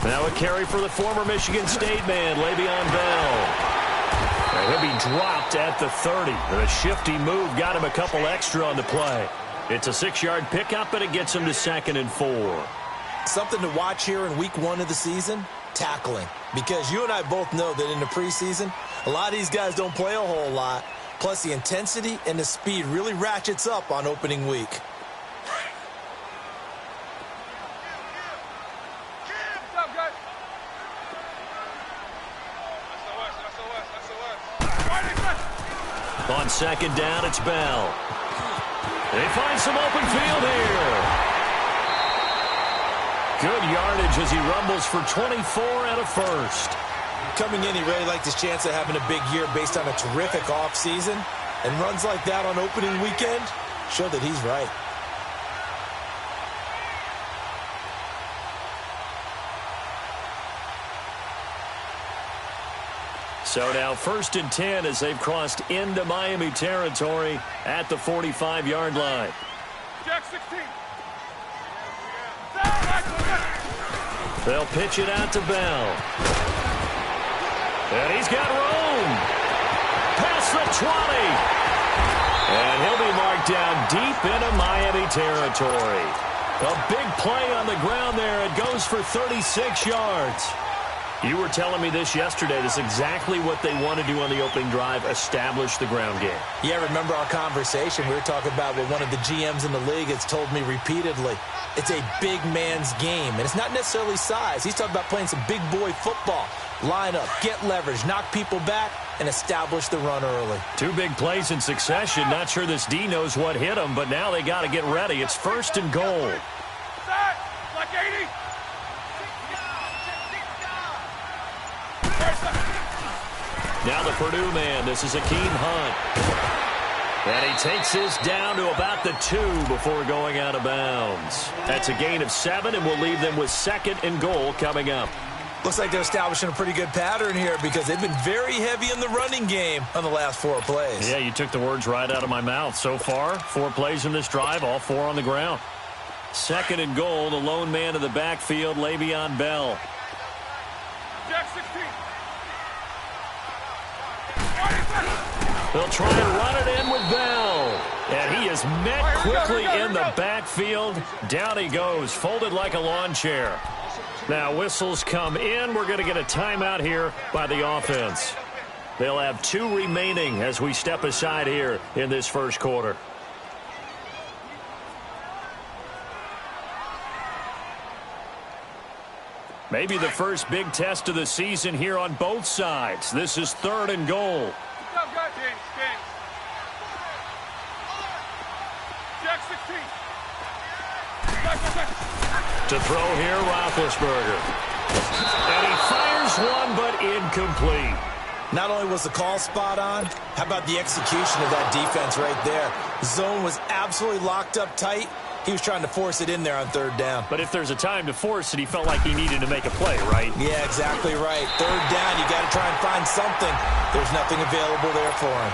Now a carry for the former Michigan State man, Le'Veon Bell. And he'll be dropped at the 30. And a shifty move got him a couple extra on the play. It's a 6-yard pickup, and it gets him to 2nd and 4. Something to watch here in week 1 of the season, tackling. Because you and I both know that in the preseason, a lot of these guys don't play a whole lot. Plus, the intensity and the speed really ratchets up on opening week. On 2nd down, it's Bell. They find some open field here. Good yardage as he rumbles for 24 and a first. Coming in, he really liked his chance of having a big year based on a terrific offseason. And runs like that on opening weekend show that he's right. So now 1st and 10 as they've crossed into Miami territory at the 45-yard line. Jack 16. They'll pitch it out to Bell. And he's got room. Past the 20. And he'll be marked down deep into Miami territory. A big play on the ground there. It goes for 36 yards. You were telling me this yesterday. This is exactly what they want to do on the opening drive, establish the ground game. Yeah, remember our conversation? We were talking about what one of the GMs in the league has told me repeatedly. It's a big man's game, and it's not necessarily size. He's talking about playing some big boy football. Line up, get leverage, knock people back, and establish the run early. 2 big plays in succession. Not sure this D knows what hit him, but now they got to get ready. It's 1st and goal. Like 80. Now the Purdue man. This is Akeem Hunt. And he takes this down to about the 2 before going out of bounds. That's a gain of 7, and we'll leave them with 2nd and goal coming up. Looks like they're establishing a pretty good pattern here because they've been very heavy in the running game on the last 4 plays. Yeah, you took the words right out of my mouth. So far, 4 plays in this drive, all 4 on the ground. 2nd and goal, the lone man in the backfield, Le'Veon Bell. Jack 16. They'll try and run it in with Bell. And he is met quickly in the backfield. Down he goes, folded like a lawn chair. Now whistles come in. We're going to get a timeout here by the offense. They'll have 2 remaining as we step aside here in this first quarter. Maybe the first big test of the season here on both sides. This is 3rd and goal. Jack 16. To throw here, Roethlisberger. And he fires one, but incomplete. Not only was the call spot on, how about the execution of that defense right there? Zone was absolutely locked up tight. He was trying to force it in there on 3rd down. But if there's a time to force it, he felt like he needed to make a play, right? Yeah, exactly right. 3rd down, you got to try and find something. There's nothing available there for him.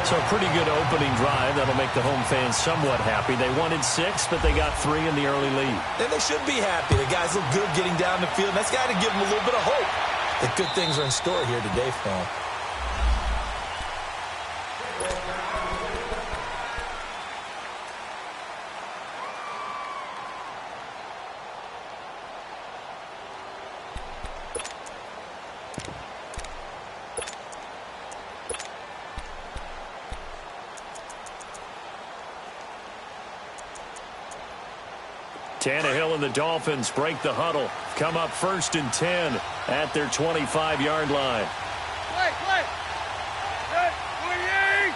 So a pretty good opening drive. That'll make the home fans somewhat happy. They wanted 6, but they got 3 in the early lead. And they should be happy. The guys look good getting down the field. That's got to give them a little bit of hope that good things are in store here today for them. Tannehill and the Dolphins break the huddle. Come up 1st and 10 at their 25-yard line. Play. Hey, where you at?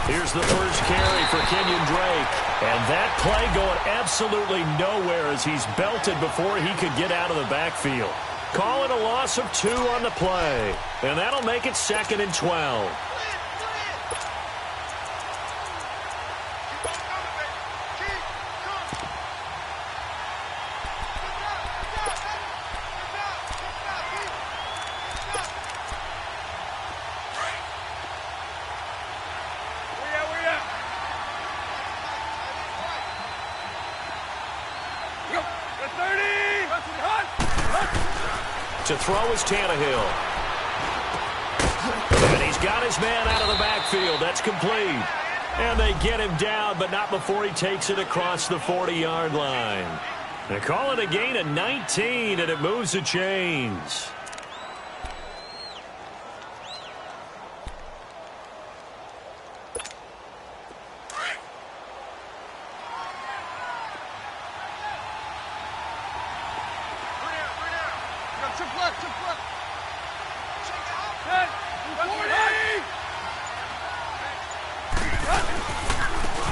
Here's the first carry for Kenyon Drake. And that play going absolutely nowhere as he's belted before he could get out of the backfield. Call it a loss of 2 on the play. And that'll make it 2nd and 12. To throw is Tannehill. And he's got his man out of the backfield. That's complete. And they get him down, but not before he takes it across the 40-yard line. They call it a gain of 19, and it moves the chains.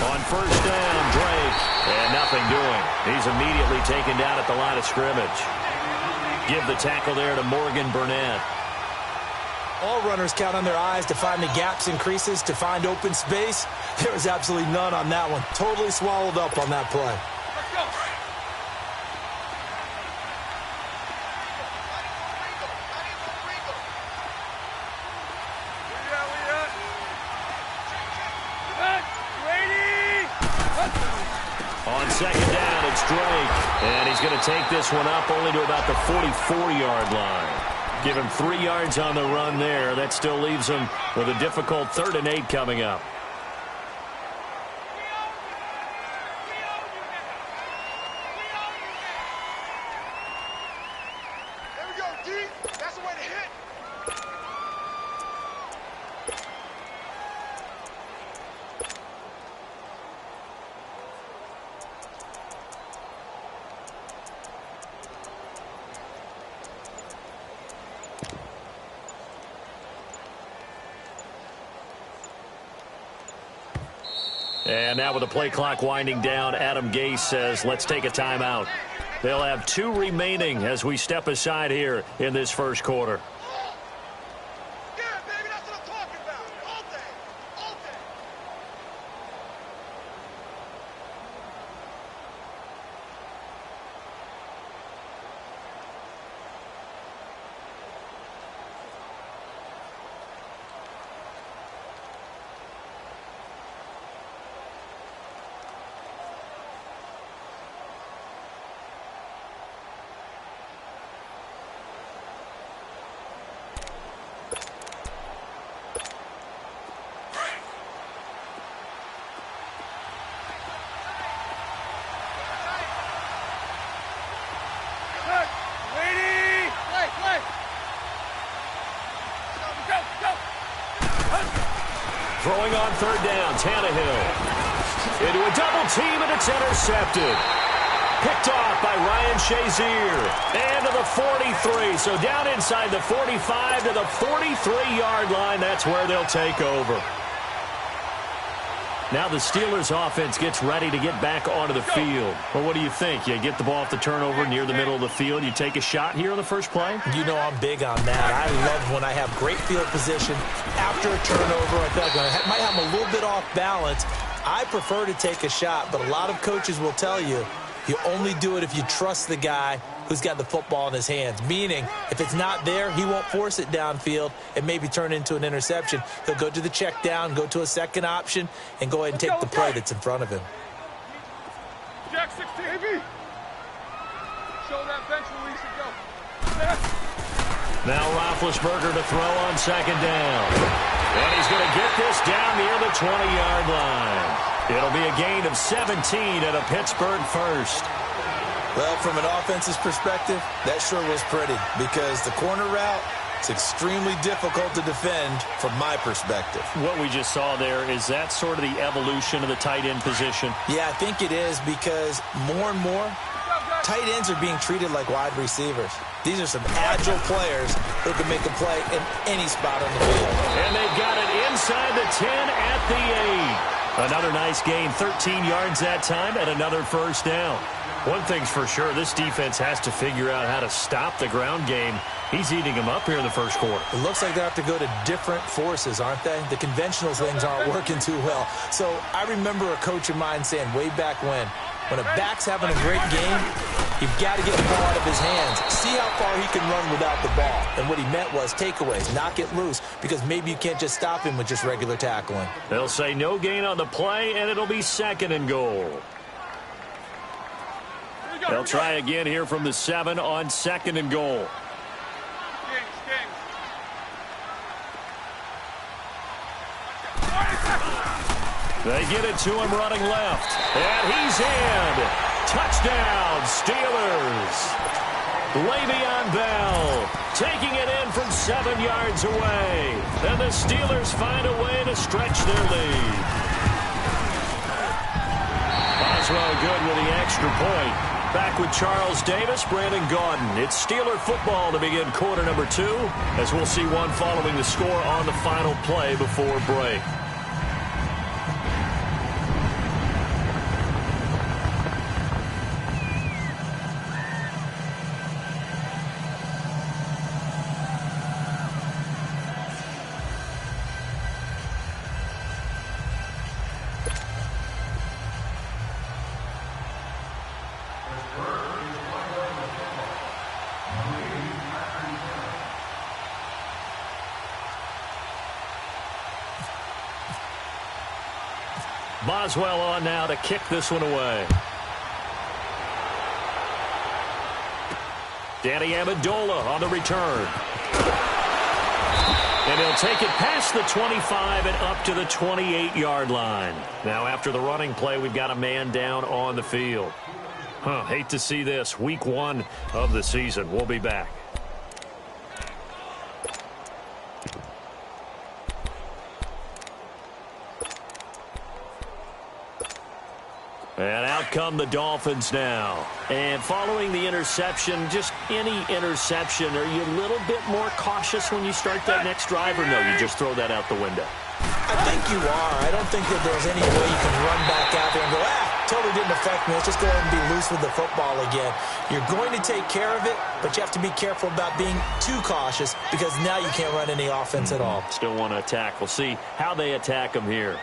On first down, Drake, and nothing doing. He's immediately taken down at the line of scrimmage. Give the tackle there to Morgan Burnett. All runners count on their eyes to find the gaps and creases, to find open space. There was absolutely none on that one. Totally swallowed up on that play. Let's go. On second down, it's Drake. And he's going to take this one up only to about the 44-yard line. Give him 3 yards on the run there. That still leaves him with a difficult 3rd and 8 coming up. There we go, D. That's the way to hit. And now with the play clock winding down, Adam Gase says, let's take a timeout. They'll have 2 remaining as we step aside here in this first quarter. Yeah, baby, that's what I'm talking about. All day. All day. Throwing on 3rd down, Tannehill. Into a double team, and it's intercepted. Picked off by Ryan Shazier. And to the 43. So down inside the 45 to the 43-yard line. That's where they'll take over. Now the Steelers offense gets ready to get back onto the field. Well, what do you think? You get the ball off the turnover near the middle of the field. You take a shot here on the first play? You know I'm big on that. I love when I have great field position after a turnover. I feel like I might have them a little bit off balance. I prefer to take a shot, but a lot of coaches will tell you, you only do it if you trust the guy who's got the football in his hands. Meaning, if it's not there, he won't force it downfield and maybe turn it into an interception. He'll go to the check down, go to a second option, and go ahead and take the play that's in front of him. Jack 16. Baby. Show that bench release and go. Now Roethlisberger to throw on second down. And he's going to get this down near the 20-yard line. It'll be a gain of 17 at a Pittsburgh first. Well, from an offense's perspective, that sure was pretty because the corner route is extremely difficult to defend from my perspective. What we just saw there, is that sort of the evolution of the tight end position? Yeah, I think it is because more and more tight ends are being treated like wide receivers. These are some agile players who can make a play in any spot on the field. And they've got it inside the 10 at the 8. Another nice gain, 13 yards that time, and another first down. One thing's for sure, this defense has to figure out how to stop the ground game. He's eating them up here in the first quarter. It looks like they have to go to different forces, aren't they? The conventional things aren't working too well. So I remember a coach of mine saying way back when a back's having a great game, you've got to get the ball out of his hands. See how far he can run without the ball. And what he meant was takeaways, knock it loose, because maybe you can't just stop him with just regular tackling. They'll say no gain on the play, and it'll be 2nd and goal. They'll try again here from the 7 on 2nd and goal. They get it to him running left. And he's in. Touchdown, Steelers. Le'Veon Bell taking it in from 7 yards away. And the Steelers find a way to stretch their lead. Boswell good with the extra point. Back with Charles Davis, Brandon Gaudin. It's Steeler football to begin quarter number 2, as we'll see one following the score on the final play before break. Boswell on now to kick this one away. Danny Amendola on the return. And he'll take it past the 25 and up to the 28-yard line. Now after the running play, we've got a man down on the field. Hate to see this. Week 1 of the season. We'll be back. And out come the Dolphins now. And following the interception, just any interception, are you a little bit more cautious when you start that next drive, or no, you just throw that out the window? I think you are. I don't think that there's any way you can run back out there and go, totally didn't affect me. Let's just go ahead and be loose with the football again. You're going to take care of it, but you have to be careful about being too cautious, because now you can't run any offense at all. Still want to attack. We'll see how they attack them here.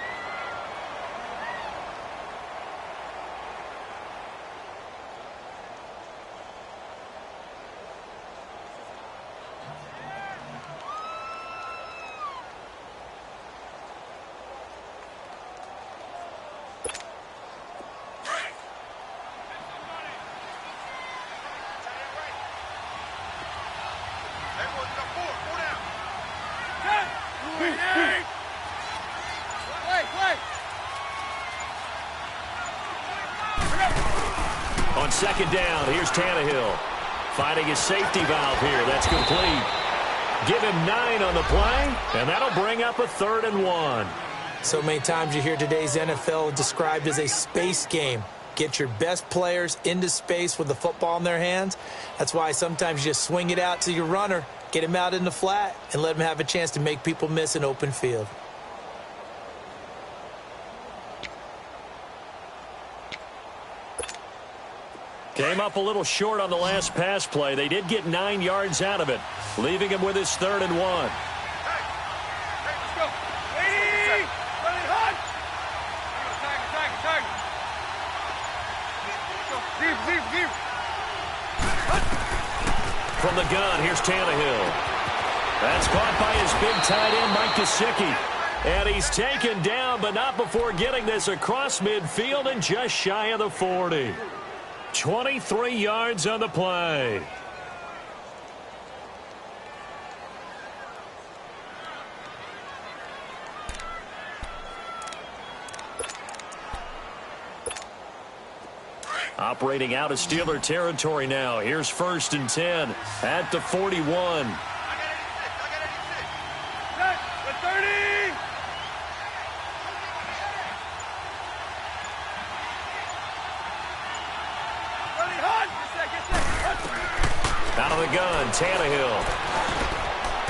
On second down, here's Tannehill. Finding his safety valve here. That's complete. Give him 9 on the play, and that'll bring up a 3rd and 1. So many times you hear today's NFL described as a space game. Get your best players into space with the football in their hands. That's why sometimes you just swing it out to your runner, get him out in the flat, and let him have a chance to make people miss an open field. Came up a little short on the last pass play. They did get 9 yards out of it, leaving him with his 3rd and 1. Hey, let's go. 80! Running hot! Tag. Deep. From the gun, here's Tannehill. That's caught by his big tight end, Mike Gesicki. And he's taken down, but not before getting this across midfield and just shy of the 40. 23 yards on the play. Operating out of Steeler territory now. Here's 1st and 10 at the 41. I got 86. Set. The 30. Running hot. Get set. Out of the gun, Tannehill.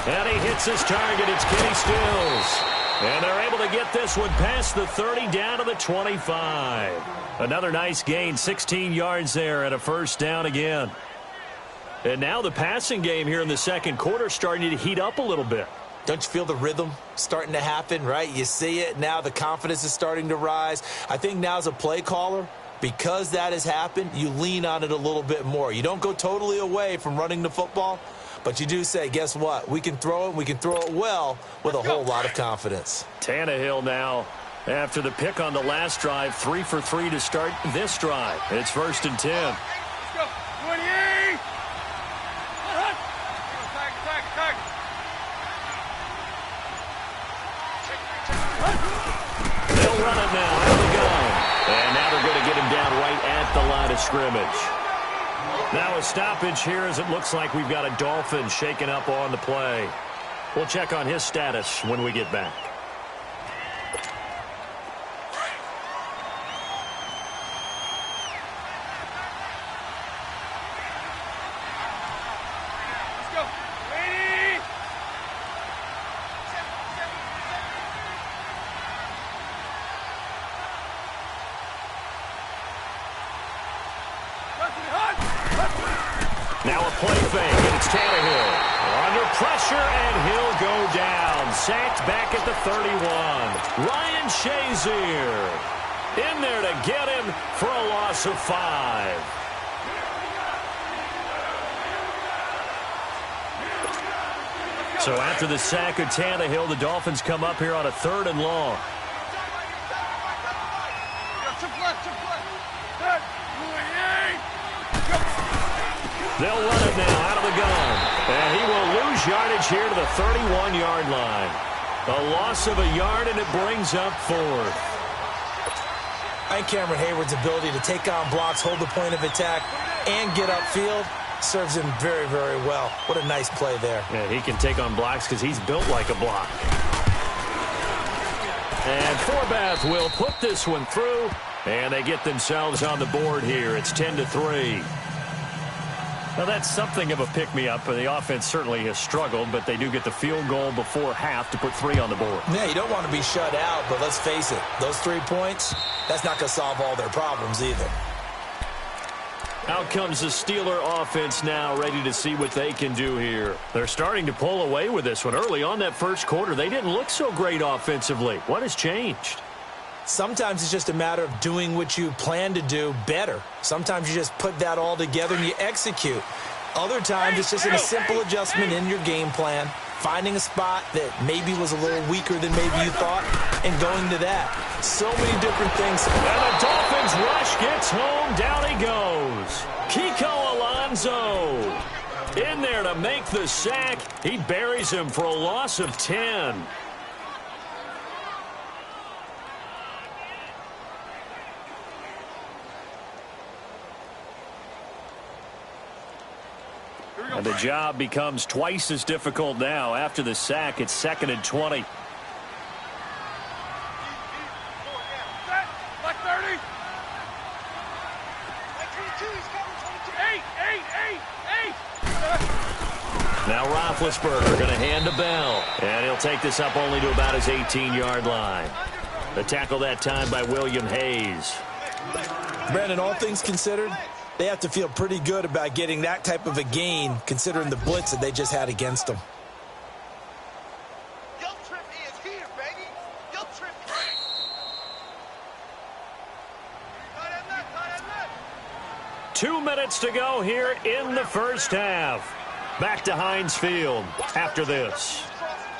And he hits his target. It's Kenny Stills. And they're able to get this one past the 30 down to the 25. Another nice gain, 16 yards there and a 1st down again. And now the passing game here in the second quarter starting to heat up a little bit. Don't you feel the rhythm starting to happen, right? You see it. Now the confidence is starting to rise. I think now as a play caller, because that has happened, you lean on it a little bit more. You don't go totally away from running the football, but you do say, guess what? We can throw it. We can throw it well with a whole lot of confidence. Tannehill now, after the pick on the last drive, 3 for 3 to start this drive. It's 1st and 10. Let's go. 28. Tag. They'll run it now. scrimmage. Now a stoppage here as it looks like we've got a Dolphin shaking up on the play. We'll check on his status when we get back. Now a play fake, and it's Tannehill. Under pressure, and he'll go down. Sacked back at the 31. Ryan Shazier in there to get him for a loss of 5. So after the sack of Tannehill, the Dolphins come up here on a 3rd and long. They'll run it now out of the gun. And he will lose yardage here to the 31-yard line. A loss of a yard, and it brings up 4th. I think Cameron Hayward's ability to take on blocks, hold the point of attack, and get upfield serves him very, very well. What a nice play there. Yeah, he can take on blocks because he's built like a block. And Forbath will put this one through, and they get themselves on the board here. It's 10-3. Now, that's something of a pick-me-up. The offense certainly has struggled, but they do get the field goal before half to put 3 on the board. Yeah, you don't want to be shut out, but let's face it, those 3 points, that's not going to solve all their problems either. Out comes the Steeler offense now, ready to see what they can do here. They're starting to pull away with this one. Early on that first quarter, they didn't look so great offensively. What has changed? Sometimes it's just a matter of doing what you plan to do better. Sometimes you just put that all together and you execute. Other times it's just a simple adjustment in your game plan, finding a spot that maybe was a little weaker than maybe you thought, and going to that. So many different things. And the Dolphins rush gets home. Down he goes. Kiko Alonso in there to make the sack. He buries him for a loss of 10. And the job becomes twice as difficult now. After the sack, it's 2nd and 20. Like 30. Now Roethlisberger going to hand to Bell. And he'll take this up only to about his 18-yard line. The tackle that time by William Hayes. Brandon, all things considered, they have to feel pretty good about getting that type of a gain, considering the blitz that they just had against them. Your trip is here, baby. Your trip is here. 2 minutes to go here in the first half. Back to Heinz Field after this.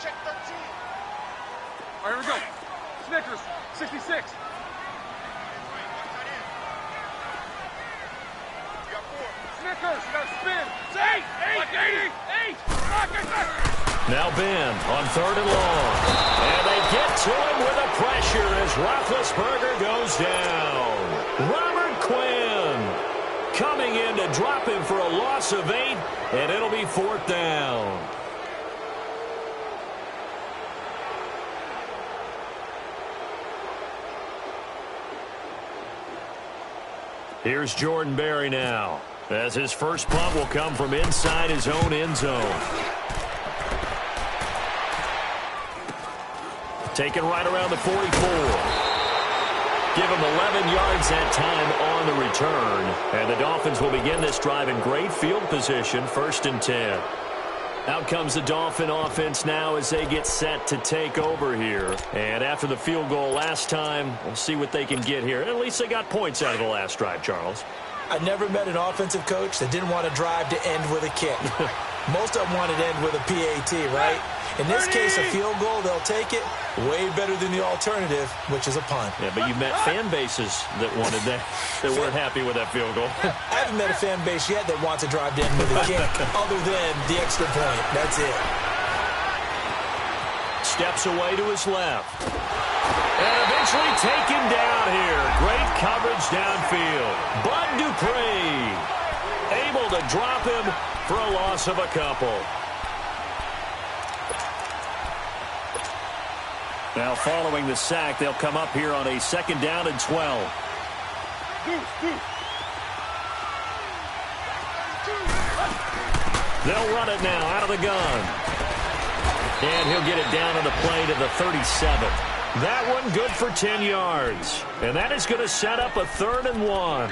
Check 13. All right, here we go. Snickers, 66. Snickers, you got to spin. It's 8. Now Ben on 3rd and long. And they get to him with a pressure as Roethlisberger goes down. Robert Quinn coming in to drop him for a loss of 8, and it'll be 4th down. Here's Jordan Berry now, as his first punt will come from inside his own end zone. Taken right around the 44. Give him 11 yards that time on the return. And the Dolphins will begin this drive in great field position, 1st and 10. Out comes the Dolphin offense now as they get set to take over here. And after the field goal last time, we'll see what they can get here. At least they got points out of the last drive, Charles. I never met an offensive coach that didn't want to drive to end with a kick. Most of them wanted to end with a PAT, right? In this case, a field goal, they'll take it. Way better than the alternative, which is a punt. Yeah, but you met fan bases that wanted that, that weren't happy with that field goal. I haven't met a fan base yet that wants to drive to end with a kick, other than the extra point. That's it. Steps away to his left. And eventually taken down here. Great coverage downfield. Bud Dupree able to drop him for a loss of a couple. Now following the sack, they'll come up here on a 2nd down and 12. They'll run it now out of the gun. And he'll get it down on the play to the 37. That one good for 10 yards. And that is going to set up a 3rd and 1.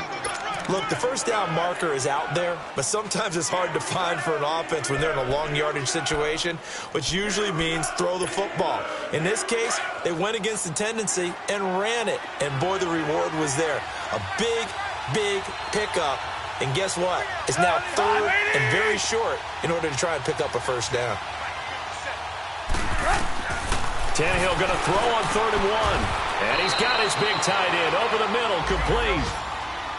Look, the first down marker is out there, but sometimes it's hard to find for an offense when they're in a long yardage situation, which usually means throw the football. In this case, they went against the tendency and ran it. And, boy, the reward was there. A big, big pickup. And guess what? It's now 3rd and very short in order to try and pick up a first down. Tannehill going to throw on 3rd and 1. And he's got his big tight end over the middle, complete.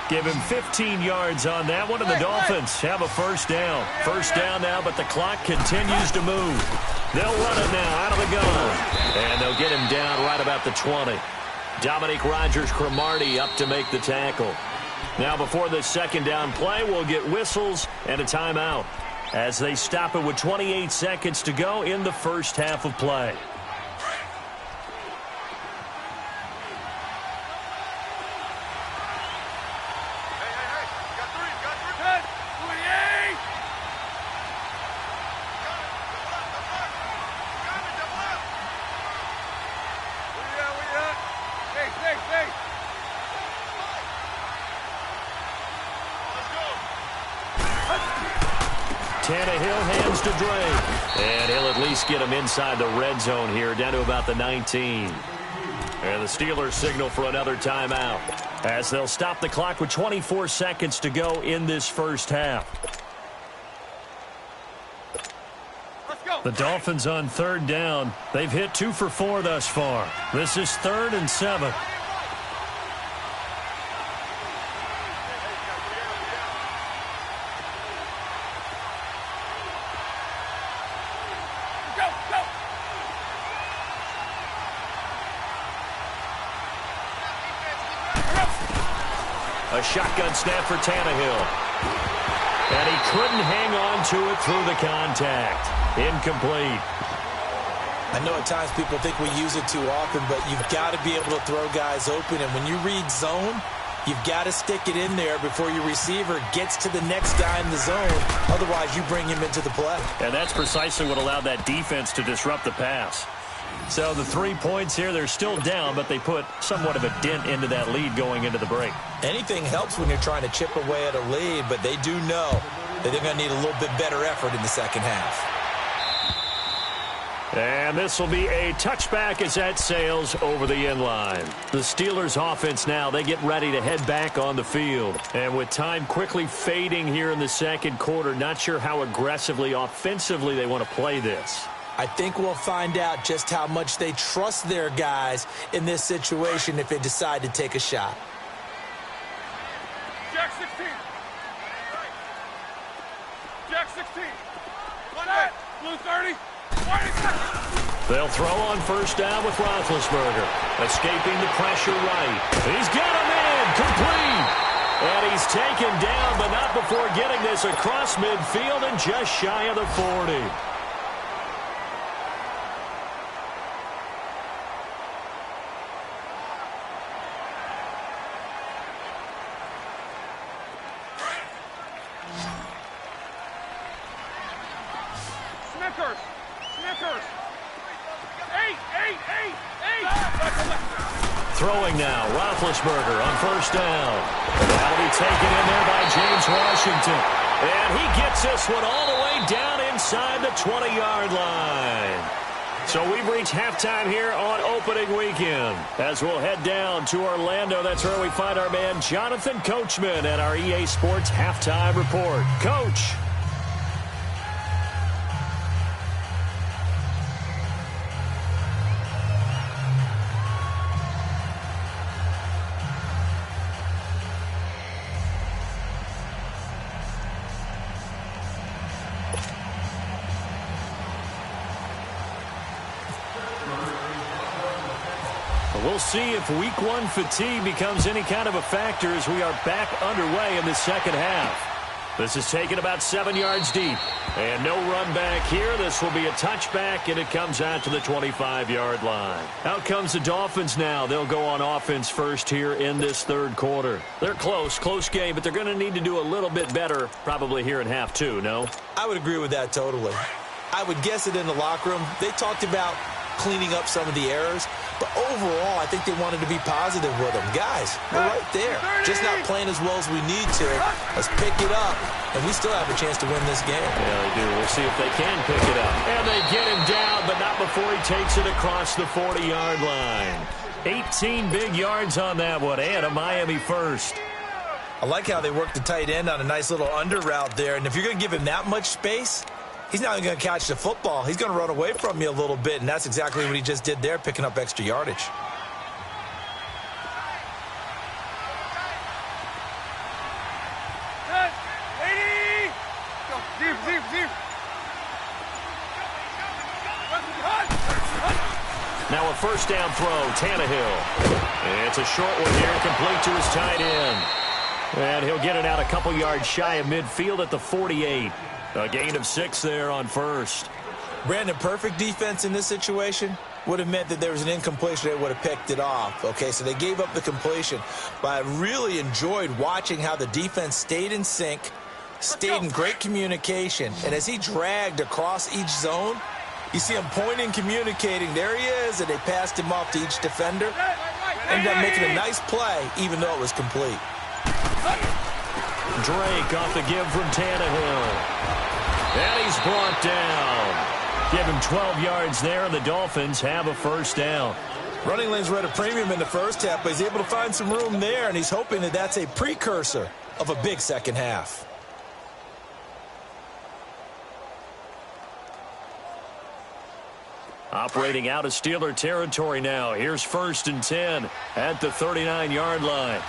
Give him 15 yards on that one, and the Dolphins have a first down. First down now, but the clock continues to move. They'll run it now out of the gun. And they'll get him down right about the 20. Dominique Rodgers-Cromartie up to make the tackle. Now before this 2nd down play, we'll get whistles and a timeout as they stop it with 28 seconds to go in the first half of play. Tannehill hands to Drake. And he'll at least get him inside the red zone here, down to about the 19. And the Steelers signal for another timeout as they'll stop the clock with 24 seconds to go in this first half. The Dolphins on 3rd down. They've hit 2 for 4 thus far. This is 3rd and 7. A shotgun snap for Tannehill. And he couldn't hang on to it through the contact. Incomplete. I know at times people think we use it too often, but you've got to be able to throw guys open. And when you read zone, you've got to stick it in there before your receiver gets to the next guy in the zone. Otherwise, you bring him into the play. And that's precisely what allowed that defense to disrupt the pass. So the 3 points here, they're still down, but they put somewhat of a dent into that lead going into the break. Anything helps when you're trying to chip away at a lead, but they do know that they're going to need a little bit better effort in the second half. And this will be a touchback as that sails over the end line. The Steelers offense now, they get ready to head back on the field. And with time quickly fading here in the second quarter, not sure how aggressively, offensively they want to play this. I think we'll find out just how much they trust their guys in this situation if they decide to take a shot. Jack 16. Jack 16. One back. Blue 30. They'll throw on first down with Roethlisberger. Escaping the pressure right. He's got him in. Complete. And he's taken down, but not before getting this across midfield and just shy of the 40. Throwing now, Roethlisberger on first down. That'll be taken in there by James Washington. And he gets this one all the way down inside the 20-yard line. So we've reached halftime here on opening weekend. As we'll head down to Orlando, that's where we find our man Jonathan Coachman at our EA Sports Halftime Report. Coach. We'll see if week one fatigue becomes any kind of a factor as we are back underway in the second half. This is taken about 7 yards deep. And no run back here. This will be a touchback, and it comes out to the 25-yard line. Out comes the Dolphins now. They'll go on offense first here in this third quarter. They're close game, but they're going to need to do a little bit better probably here in half two, no? I would agree with that totally. I would guess it in the locker room. They talked about cleaning up some of the errors, but overall, I think they wanted to be positive with them. Guys, we're right there. Just not playing as well as we need to. Let's pick it up, and we still have a chance to win this game. Yeah, they do. We'll see if they can pick it up. And they get him down, but not before he takes it across the 40-yard line. 18 big yards on that one, and a Miami first. I like how they work the tight end on a nice little under route there, and if you're going to give him that much space, he's not even going to catch the football. He's going to run away from you a little bit, and that's exactly what he just did there, picking up extra yardage. Now a first down throw, Tannehill. It's a short one here, complete to his tight end. And he'll get it out a couple yards shy of midfield at the 48. A gain of 6 there on first. Brandon, perfect defense in this situation would have meant that there was an incompletion. They would have picked it off. Okay, so they gave up the completion. But I really enjoyed watching how the defense stayed in sync, stayed in great communication. And as he dragged across each zone, you see him pointing, communicating. There he is, and they passed him off to each defender. Ended up making a nice play, even though it was complete. Drake off the give from Tannehill. And he's brought down. Give him 12 yards there, and the Dolphins have a first down. Running lanes were at a premium in the first half, but he's able to find some room there, and he's hoping that that's a precursor of a big second half. Operating out of Steeler territory now. Here's 1st and 10 at the 39-yard line.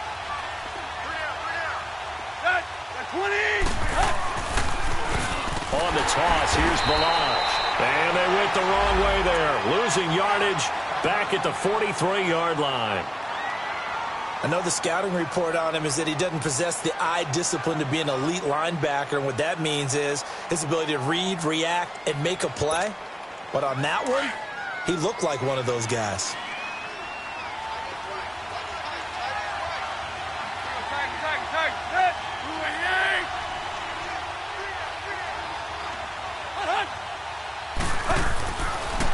20! On the toss, here's Balaj. And they went the wrong way there. Losing yardage back at the 43-yard line. I know the scouting report on him is that he doesn't possess the eye discipline to be an elite linebacker, and what that means is his ability to read, react, and make a play. But on that one, he looked like one of those guys.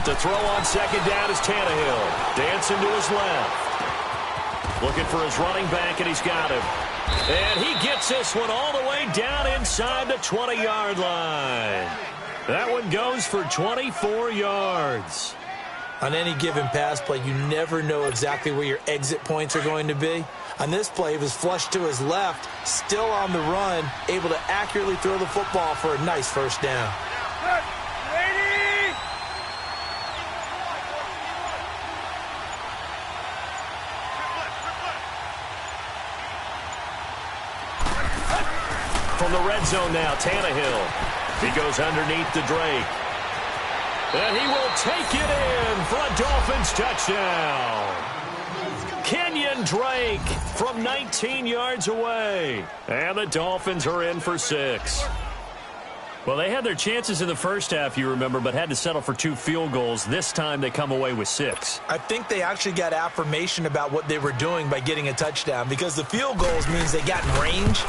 The throw on second down is Tannehill. Dancing to his left. Looking for his running back, and he's got him. And he gets this one all the way down inside the 20-yard line. That one goes for 24 yards. On any given pass play, you never know exactly where your exit points are going to be. On this play, he was flushed to his left, still on the run, able to accurately throw the football for a nice first down. From the red zone now, Tannehill. He goes underneath to Drake. And he will take it in for a Dolphins touchdown. Kenyon Drake from 19 yards away. And the Dolphins are in for 6. Well, they had their chances in the first half, you remember, but had to settle for 2 field goals. This time they come away with 6. I think they actually got affirmation about what they were doing by getting a touchdown, because the field goals means they got in range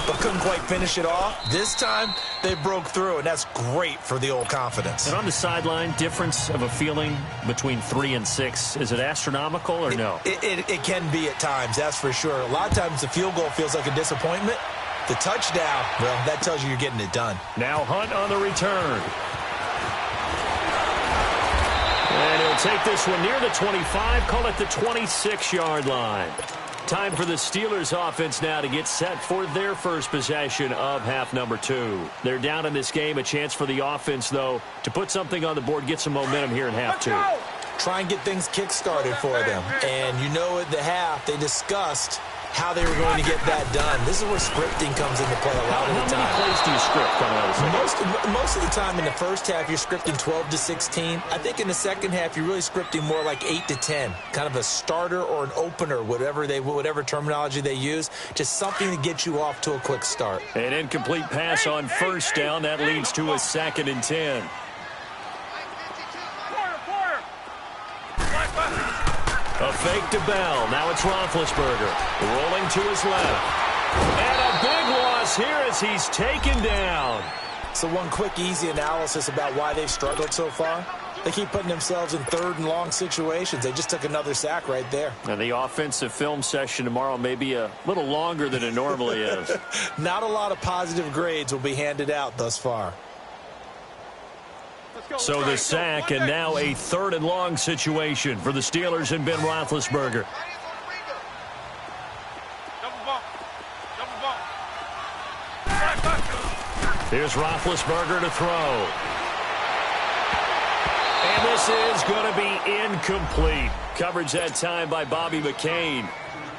but couldn't quite finish it off. This time they broke through, and that's great for the old confidence. And on the sideline, difference of a feeling between 3 and 6, is it astronomical or no? It can be at times, that's for sure. A lot of times the field goal feels like a disappointment. The touchdown, well, that tells you you're getting it done. Now Hunt on the return. And he'll take this one near the 25, call it the 26-yard line. Time for the Steelers offense now to get set for their first possession of half number 2. They're down in this game. A chance for the offense, though, to put something on the board, get some momentum here in half 2. Try and get things kick-started for them. And you know at the half they discussed how they were going to get that done. This is where scripting comes into play a lot of the time. How many plays do you script coming out of the second? Most of the time in the first half, you're scripting 12 to 16. I think in the second half, you're really scripting more like 8 to 10, kind of a starter or an opener, whatever terminology they use, just something to get you off to a quick start. An incomplete pass on first down. That leads to a 2nd and 10. A fake to Bell. Now it's Roethlisberger rolling to his left. And a big loss here as he's taken down. So one quick, easy analysis about why they've struggled so far. They keep putting themselves in 3rd and long situations. They just took another sack right there. And the offensive film session tomorrow may be a little longer than it normally is. Not a lot of positive grades will be handed out thus far. So the sack, and now a 3rd and long situation for the Steelers and Ben Roethlisberger. Here's Roethlisberger to throw. And this is going to be incomplete. Coverage that time by Bobby McCain.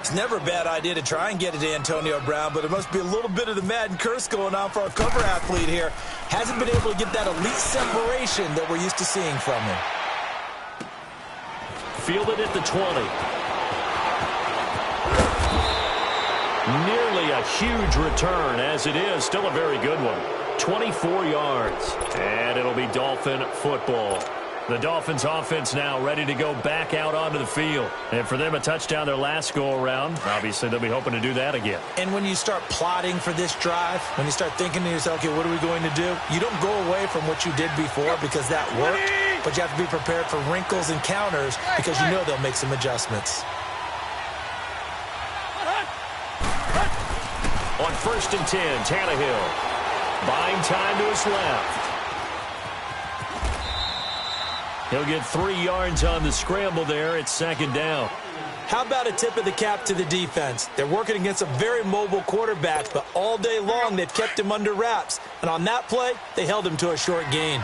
It's never a bad idea to try and get it to Antonio Brown, but it must be a little bit of the Madden curse going on for our cover athlete here. Hasn't been able to get that elite separation that we're used to seeing from him. Fielded at the 20. Nearly a huge return, as it is. Still a very good one. 24 yards. And it'll be Dolphin football. The Dolphins offense now ready to go back out onto the field. And for them, a touchdown their last go-around. Obviously, they'll be hoping to do that again. And when you start plotting for this drive, when you start thinking to yourself, okay, what are we going to do? You don't go away from what you did before because that worked, but you have to be prepared for wrinkles and counters because you know they'll make some adjustments. On 1st and 10, Tannehill buying time to his left. He'll get 3 yards on the scramble there. It's 2nd down. How about a tip of the cap to the defense? They're working against a very mobile quarterback, but all day long they've kept him under wraps. And on that play, they held him to a short gain.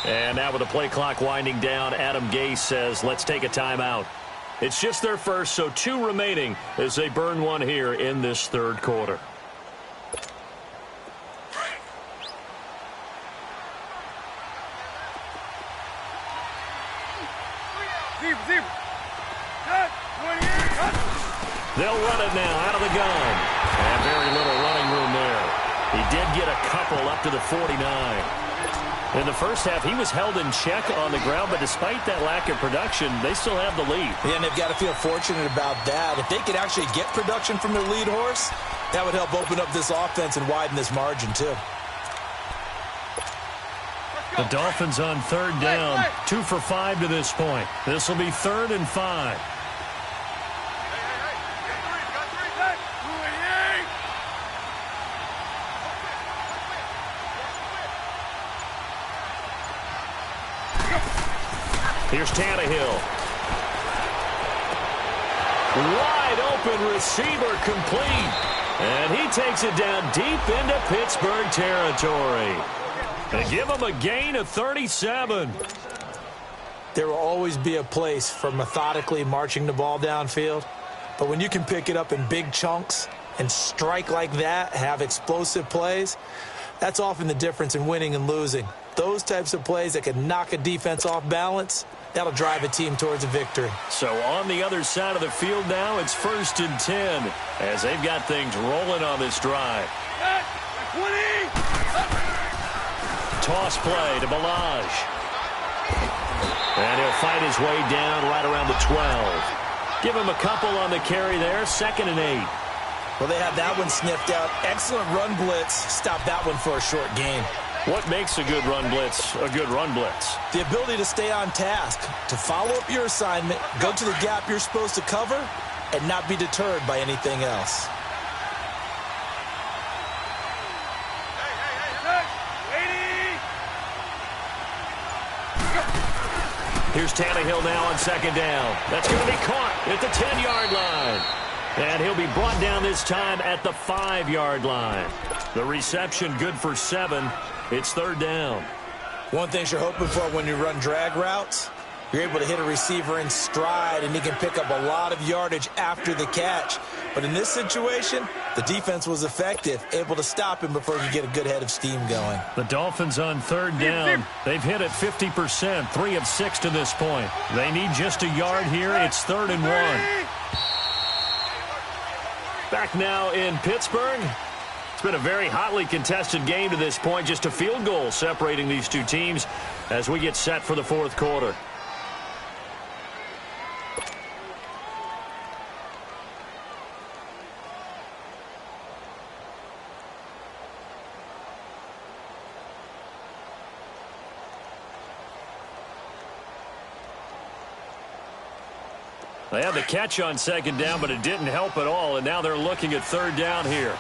And now with the play clock winding down, Adam Gase says, let's take a timeout. It's just their first, so 2 remaining as they burn one here in this 3rd quarter. They'll run it now out of the gun. And very little running room there. He did get a couple up to the 49. In the first half, he was held in check on the ground, but despite that lack of production, they still have the lead. Yeah, and they've got to feel fortunate about that. If they could actually get production from their lead horse, that would help open up this offense and widen this margin, too. The Dolphins on 3rd down, 2 for 5 to this point. This will be 3rd and 5. Here's Tannehill. Wide open receiver complete. And he takes it down deep into Pittsburgh territory. And give him a gain of 37. There will always be a place for methodically marching the ball downfield. But when you can pick it up in big chunks and strike like that, have explosive plays, that's often the difference in winning and losing. Those types of plays that can knock a defense off balance, that'll drive a team towards a victory. So on the other side of the field now, it's 1st and 10 as they've got things rolling on this drive. Toss play to Balaj. And he'll fight his way down right around the 12. Give him a couple on the carry there, 2nd and 8. Well, they had that one sniffed out. Excellent run blitz. Stop that one for a short gain. What makes a good run blitz a good run blitz? The ability to stay on task, to follow up your assignment, go to the gap you're supposed to cover, and not be deterred by anything else. Here's Tannehill now on second down. That's going to be caught at the 10-yard line. And he'll be brought down this time at the 5-yard line. The reception good for 7. It's third down. One thing you're hoping for when you run drag routes, you're able to hit a receiver in stride, and he can pick up a lot of yardage after the catch. But in this situation, the defense was effective, able to stop him before he could get a good head of steam going. The Dolphins on third down. They've hit it 50%, 3 of 6 to this point. They need just a yard here. It's 3rd and 1. Back now in Pittsburgh. It's been a very hotly contested game to this point. Just a field goal separating these two teams as we get set for the fourth quarter. They had the catch on second down, but it didn't help at all, and now they're looking at third down here.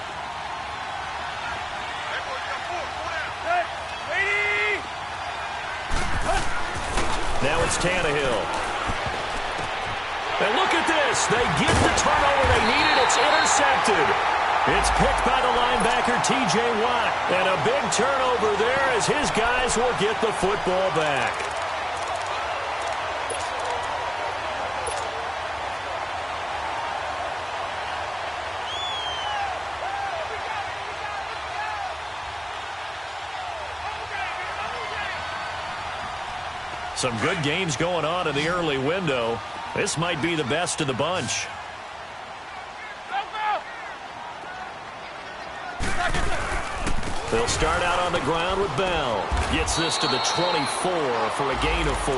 Now it's Tannehill. And look at this. They get the turnover they needed. It's intercepted. It's picked by the linebacker, T.J. Watt. And a big turnover there as his guys will get the football back. Some good games going on in the early window. This might be the best of the bunch. They'll start out on the ground with Bell. Gets this to the 24 for a gain of 4.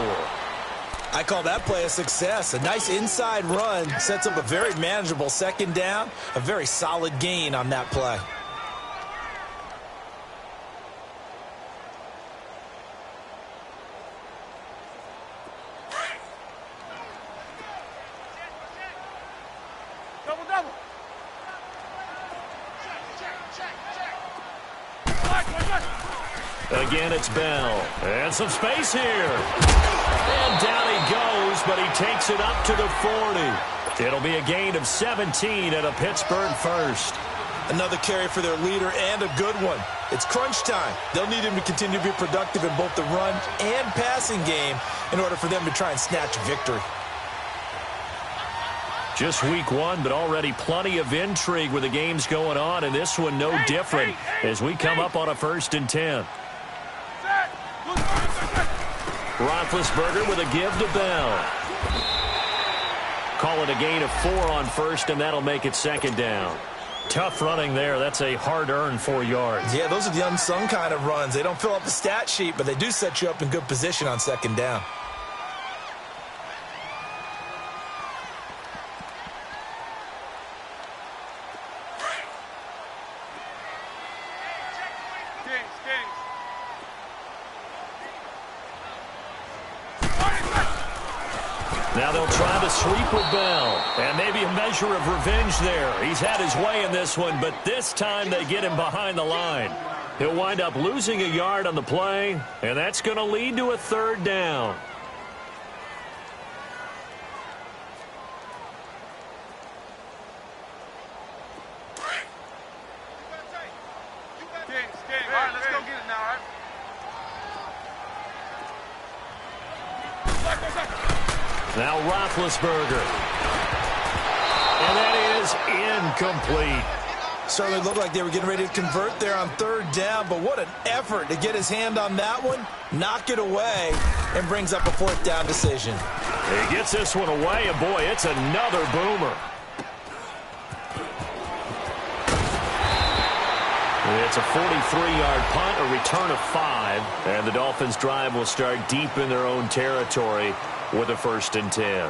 I call that play a success. A nice inside run sets up a very manageable second down. A very solid gain on that play. Again, it's Bell. And some space here. And down he goes, but he takes it up to the 40. It'll be a gain of 17 and a Pittsburgh first. Another carry for their leader and a good one. It's crunch time. They'll need him to continue to be productive in both the run and passing game in order for them to try and snatch victory. Just week 1, but already plenty of intrigue with the games going on, and this one no different as we come up on a 1st and 10. Roethlisberger with a give to Bell. Call it a gain of 4 on first, and that'll make it second down. Tough running there. That's a hard-earned 4 yards. Yeah, those are the unsung kind of runs. They don't fill up the stat sheet, but they do set you up in good position on second down. Now they'll try to sweep with Bell. And maybe a measure of revenge there. He's had his way in this one, but this time they get him behind the line. He'll wind up losing a yard on the play, and that's going to lead to a 3rd down. All right, let's go get it now, all right? Now Roethlisberger. And that is incomplete. Certainly looked like they were getting ready to convert there on 3rd down, but what an effort to get his hand on that one, knock it away, and brings up a 4th down decision. He gets this one away, and boy, it's another boomer. It's a 43-yard punt, a return of 5, and the Dolphins' drive will start deep in their own territory with a 1st and 10.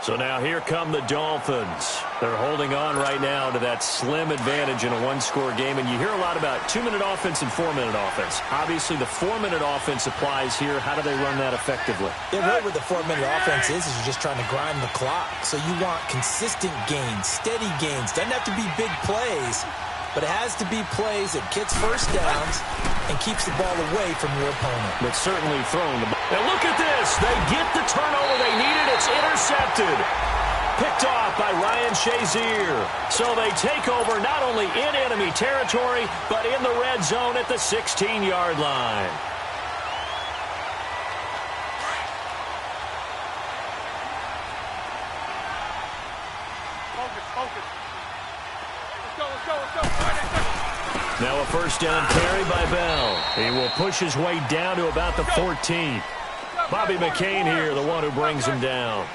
So now here come the Dolphins. They're holding on right now to that slim advantage in a 1-score game, and you hear a lot about 2-minute offense and 4-minute offense. Obviously, the 4-minute offense applies here. How do they run that effectively? Yeah, really what the 4-minute offense is you're just trying to grind the clock. So you want consistent gains, steady gains. Doesn't have to be big plays. but it has to be plays that gets first downs and keeps the ball away from your opponent. But certainly throwing the ball. And look at this. They get the turnover they needed. It's intercepted. Picked off by Ryan Shazier. So they take over not only in enemy territory, but in the red zone at the 16-yard line. Focus. Let's go. Now a first down carry by Bell. He will push his way down to about the 14. Bobby McCain here, the one who brings him down.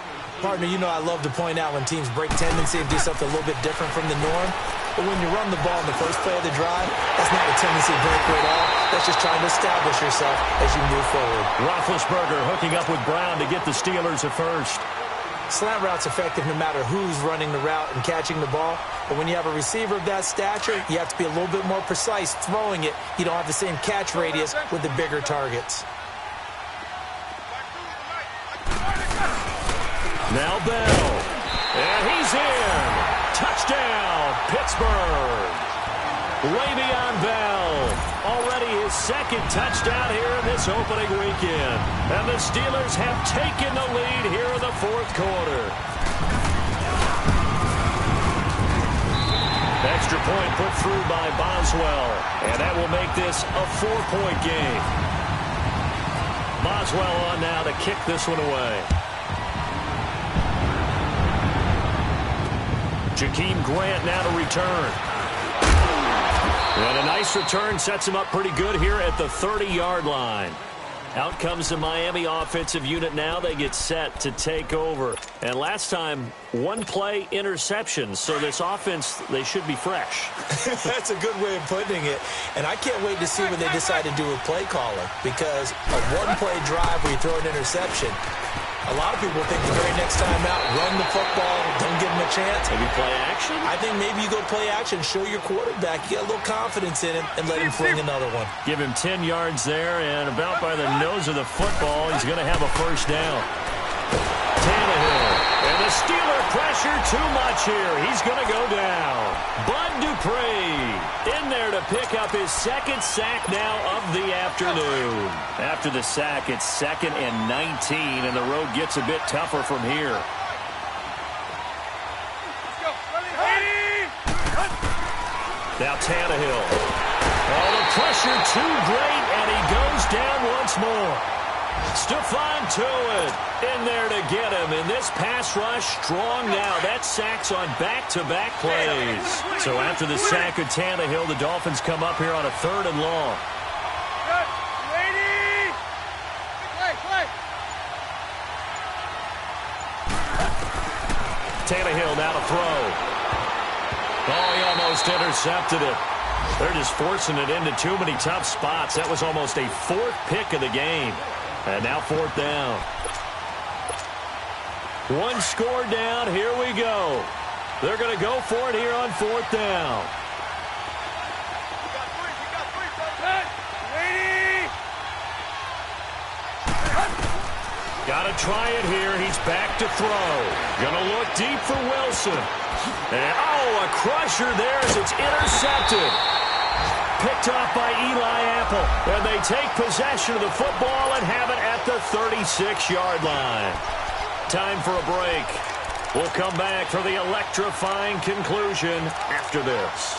Partner, you know I love to point out when teams break tendency and do something a little bit different from the norm. But when you run the ball in the first play of the drive, that's not a tendency breaker at all. That's just trying to establish yourself as you move forward. Roethlisberger hooking up with Brown to get the Steelers at first. Slant route's effective no matter who's running the route and catching the ball. But when you have a receiver of that stature, you have to be a little bit more precise throwing it. You don't have the same catch radius with the bigger targets. Now Bell. And he's in. Touchdown, Pittsburgh. Le'Veon Bell. Already his second touchdown here in this opening weekend. And the Steelers have taken the lead here in the fourth quarter. Extra point put through by Boswell. And that will make this a 4-point game. Boswell on now to kick this one away. Jakeem Grant now to return. And a nice return sets him up pretty good here at the 30-yard line. Out comes the Miami offensive unit now. They get set to take over. And last time, one play interception. So this offense, they should be fresh. That's a good way of putting it. And I can't wait to see what they decide to do with play calling. Because a one-play drive where you throw an interception, a lot of people think the very next time out, run the football, don't give him a chance. Maybe play action? I think maybe you go play action, show your quarterback, you got a little confidence in him, and let him fling another one. Give him 10 yards there, and about by the nose of the football, he's going to have a first down. Tannehill, and the Steeler pressure too much here. He's going to go down. Bud Dupree in there to pick up his second sack now of the afternoon. After the sack, it's 2nd and 19, and the road gets a bit tougher from here. Now Tannehill. Oh, the pressure too great, and he goes down once more. Stephon Tuitt in there to get him, and this pass rush strong now. That sack's on back-to-back plays. So after the sack of Tannehill, the Dolphins come up here on a 3rd and long. Tannehill now to throw. Oh, he almost intercepted it. They're just forcing it into too many tough spots. That was almost a 4th pick of the game. And now 4th down. One score down. Here we go. They're going to go for it here on 4th down. Got to try it here. He's back to throw. Going to look deep for Wilson. And, oh, a crusher there as it's intercepted. Picked off by Eli Apple. And they take possession of the football and have it at the 36-yard line. Time for a break. We'll come back for the electrifying conclusion after this.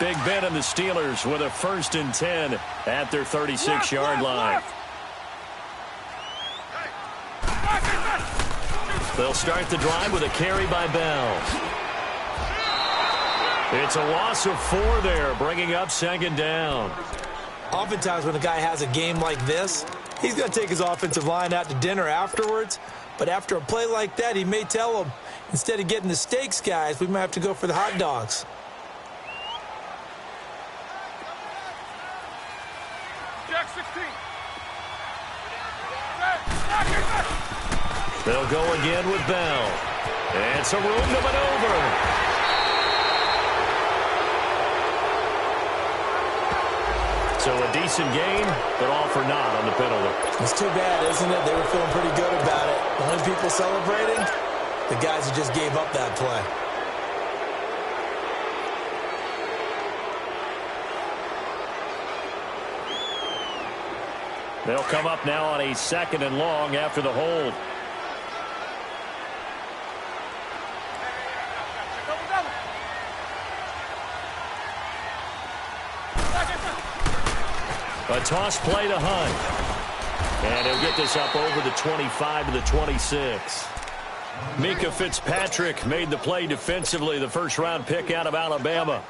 Big Ben and the Steelers with a 1st and 10 at their 36-yard line. They'll start the drive with a carry by Bell. It's a loss of 4 there, bringing up 2nd down. Oftentimes when a guy has a game like this, he's going to take his offensive line out to dinner afterwards. But after a play like that, he may tell them, instead of getting the steaks, guys, we might have to go for the hot dogs. They'll go again with Bell. It's a room to maneuver. So a decent gain, but all for naught on the penalty. It's too bad, isn't it? They were feeling pretty good about it. The only people celebrating, the guys who just gave up that play. They'll come up now on a 2nd and long after the hold. A toss play to Hunt. And he'll get this up over the 25 to the 26. Mika Fitzpatrick made the play defensively, the first-round pick out of Alabama.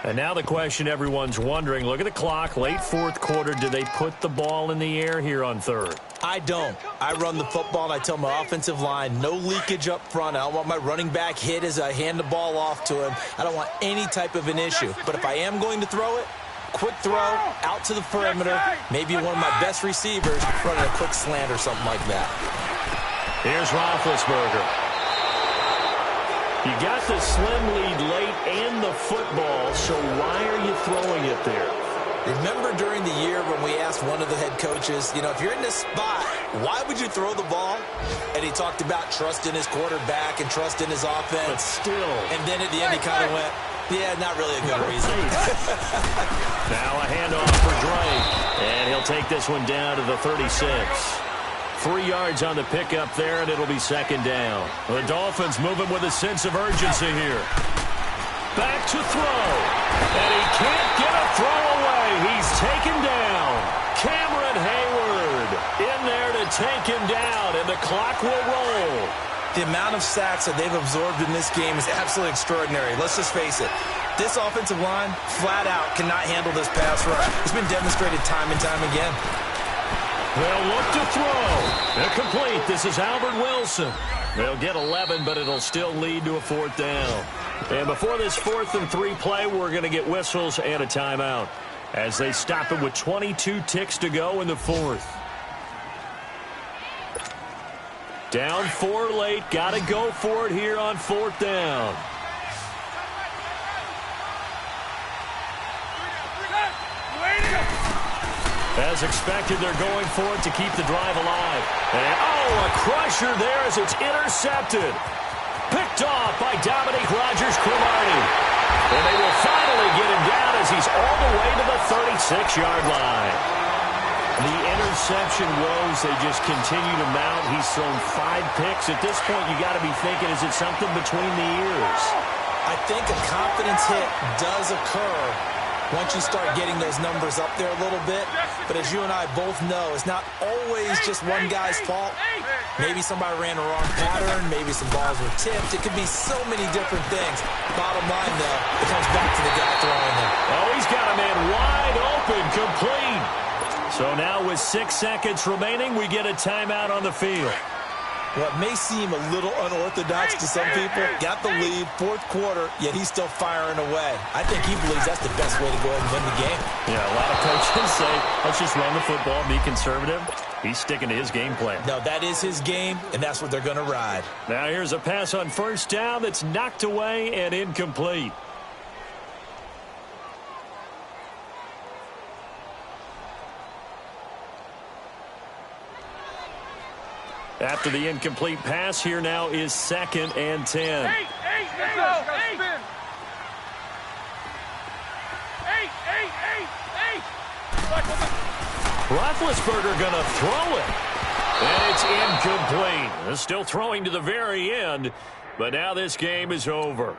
And now the question everyone's wondering, look at the clock, late 4th quarter, do they put the ball in the air here on 3rd? I don't. I run the football, and I tell my offensive line, no leakage up front. I don't want my running back hit as I hand the ball off to him. I don't want any type of an issue. But if I am going to throw it, quick throw, out to the perimeter, maybe one of my best receivers running a quick slant or something like that. Here's Roethlisberger. You got the slim lead late and the football, so why are you throwing it there? Remember during the year when we asked one of the head coaches, you know, if you're in this spot, why would you throw the ball? And he talked about trust in his quarterback and trust in his offense. But still. And then at the end he kind of went, yeah, not really a good reason. Now a handoff for Drake, and he'll take this one down to the 36. 3 yards on the pickup there, and it'll be 2nd down. The Dolphins moving with a sense of urgency here. Back to throw, and he can't get a throw away. He's taken down. Cameron Hayward in there to take him down, and the clock will roll. The amount of sacks that they've absorbed in this game is absolutely extraordinary. Let's just face it. This offensive line, flat out, cannot handle this pass rush. It's been demonstrated time and time again. They'll look to throw. Incomplete. This is Albert Wilson. They'll get 11, but it'll still lead to a 4th down. And before this 4th and 3 play, we're going to get whistles and a timeout as they stop it with 22 ticks to go in the 4th. Down 4 late. Got to go for it here on 4th down. As expected, they're going for it to keep the drive alive. And, a crusher there as it's intercepted. Picked off by Dominique Rodgers-Cromartie. And they will finally get him down as he's all the way to the 36-yard line. The interception woes, they just continue to mount. He's thrown 5 picks. At this point, you got to be thinking, is it something between the ears? I think a confidence hit does occur once you start getting those numbers up there a little bit. But as you and I both know, it's not always just one guy's fault. Maybe somebody ran a wrong pattern. Maybe some balls were tipped. It could be so many different things. Bottom line, though, it comes back to the guy throwing them. Oh, he's got a man wide open, complete. So now with 6 seconds remaining, we get a timeout on the field. What may seem a little unorthodox to some people, got the lead, 4th quarter, yet he's still firing away. I think he believes that's the best way to go ahead and win the game. Yeah, a lot of coaches say, let's just run the football, be conservative. He's sticking to his game plan. No, that is his game, and that's what they're going to ride. Now here's a pass on 1st down that's knocked away and incomplete. After the incomplete pass, here now is 2nd and 10. Roethlisberger going to throw it. And it's incomplete. They're still throwing to the very end, but now this game is over.